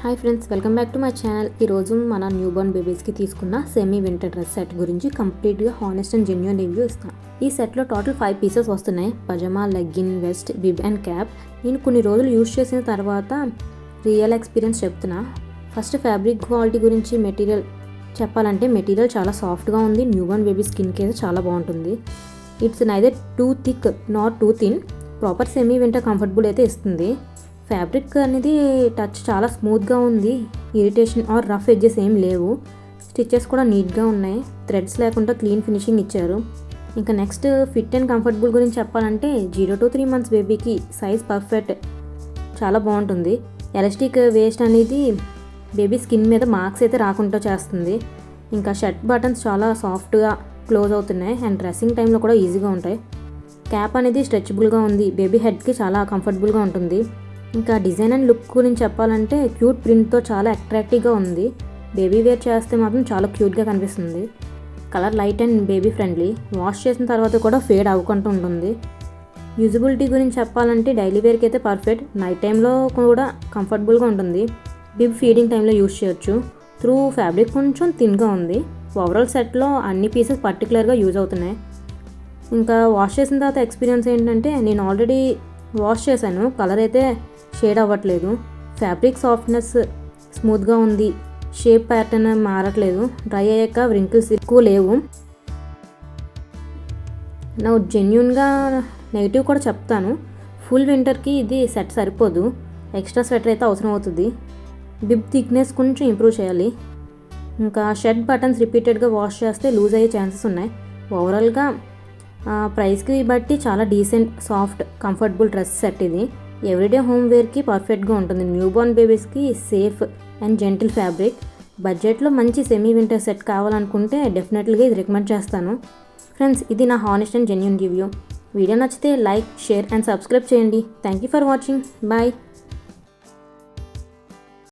Hi friends, welcome back to my channel. ఈరోజు మన new born బేబీస్కి తీసుకున్న సెమీ వింటర్ డ్రెస్ సెట్ గురించి కంప్లీట్గా హానెస్ట్ అండ్ జెన్యూన్ రివ్యూ ఇస్తాను. ఈ సెట్లో టోటల్ 5 పీసెస్ వస్తున్నాయి. Pyjama, legging, vest, bib and cap. నేను కొన్ని రోజులు యూజ్ చేసిన తర్వాత రియల్ ఎక్స్పీరియన్స్ చెప్తున్నా. ఫస్ట్ ఫ్యాబ్రిక్ క్వాలిటీ గురించి చెప్పాలంటే మెటీరియల్ చాలా సాఫ్ట్గా ఉంది. న్యూ బోర్న్ బేబీ స్కిన్కి అయితే చాలా బాగుంటుంది. It's neither two thick not two thin. Proper semi winter comfortable అయితే ఇస్తుంది. ఫ్యాబ్రిక్ అనేది టచ్ చాలా స్మూత్గా ఉంది. ఇరిటేషన్ ఆర్ రఫ్ ఎడ్జెస్ ఏం లేవు. స్టిచెస్ కూడా నీట్గా ఉన్నాయి. థ్రెడ్స్ లేకుండా క్లీన్ ఫినిషింగ్ ఇచ్చారు. ఇంకా నెక్స్ట్ ఫిట్ అండ్ కంఫర్టబుల్ గురించి చెప్పాలంటే 0 to 3 months బేబీకి సైజ్ పర్ఫెక్ట్, చాలా బాగుంటుంది. ఎలాస్టిక్ వేస్ట్ అనేది బేబీ స్కిన్ మీద మార్క్స్ అయితే రాకుండా చేస్తుంది. ఇంకా షర్ట్ బటన్స్ చాలా సాఫ్ట్గా క్లోజ్ అవుతున్నాయి అండ్ డ్రెస్సింగ్ టైంలో కూడా ఈజీగా ఉంటాయి. క్యాప్ అనేది స్ట్రెచబుల్గా ఉంది. బేబీ హెడ్కి చాలా కంఫర్టబుల్గా ఉంటుంది. ఇంకా డిజైన్ అండ్ లుక్ గురించి చెప్పాలంటే క్యూట్ ప్రింట్తో చాలా అట్రాక్టివ్గా ఉంది. బేబీ వేర్ చేస్తే మాత్రం చాలా క్యూట్గా కనిపిస్తుంది. Colour light and baby friendly. Wash చేసిన తర్వాత కూడా ఫేడ్ అవ్వకుండా ఉంటుంది. యూజబిలిటీ గురించి చెప్పాలంటే డైలీ వేర్కి అయితే పర్ఫెక్ట్. నైట్ టైంలో కూడా కంఫర్టబుల్గా ఉంటుంది. బేబీ ఫీడింగ్ టైంలో యూజ్ చేయొచ్చు. త్రూ ఫ్యాబ్రిక్ కొంచెం థిన్గా ఉంది. ఓవరాల్ సెట్లో అన్ని పీసెస్ పర్టికులర్గా యూజ్ అవుతున్నాయి. ఇంకా వాష్ చేసిన తర్వాత ఎక్స్పీరియన్స్ ఏంటంటే నేను ఆల్రెడీ వాష్ చేశాను. కలర్ అయితే షేడ్ అవ్వట్లేదు. ఫ్యాబ్రిక్ సాఫ్ట్నెస్ స్మూత్గా ఉంది. షేప్ ప్యాటర్న్ మారట్లేదు. డ్రై అయ్యాక వ్రింకిల్స్ ఎక్కువ లేవు. నా జెన్యూన్గా నెగిటివ్ కూడా చెప్తాను. ఫుల్ వింటర్కి ఇది సెట్ సరిపోదు. ఎక్స్ట్రా స్వెటర్ అయితే అవసరం అవుతుంది. బిబ్ థిక్నెస్ కొంచెం ఇంప్రూవ్ చేయాలి. ఇంకా షర్ట్ బటన్స్ రిపీటెడ్గా వాష్ చేస్తే లూజ్ అయ్యే ఛాన్సెస్ ఉన్నాయి. ఓవరాల్గా ప్రైస్కి బట్టి చాలా decent, soft, comfortable dress set ఇది. ఎవ్రీడే హోమ్ వేర్కి పర్ఫెక్ట్గా ఉంటుంది. న్యూ బోర్న్ బేబీస్కి సేఫ్ అండ్ జెంటిల్ ఫ్యాబ్రిక్. బడ్జెట్లో మంచి సెమీ వింటర్ సెట్ కావాలనుకుంటే డెఫినెట్లీగా ఇది రికమెండ్ చేస్తాను. ఫ్రెండ్స్, ఇది నా honest and genuine review. Video నచ్చితే లైక్, షేర్ అండ్ సబ్స్క్రైబ్ చేయండి. Thank you for watching. Bye.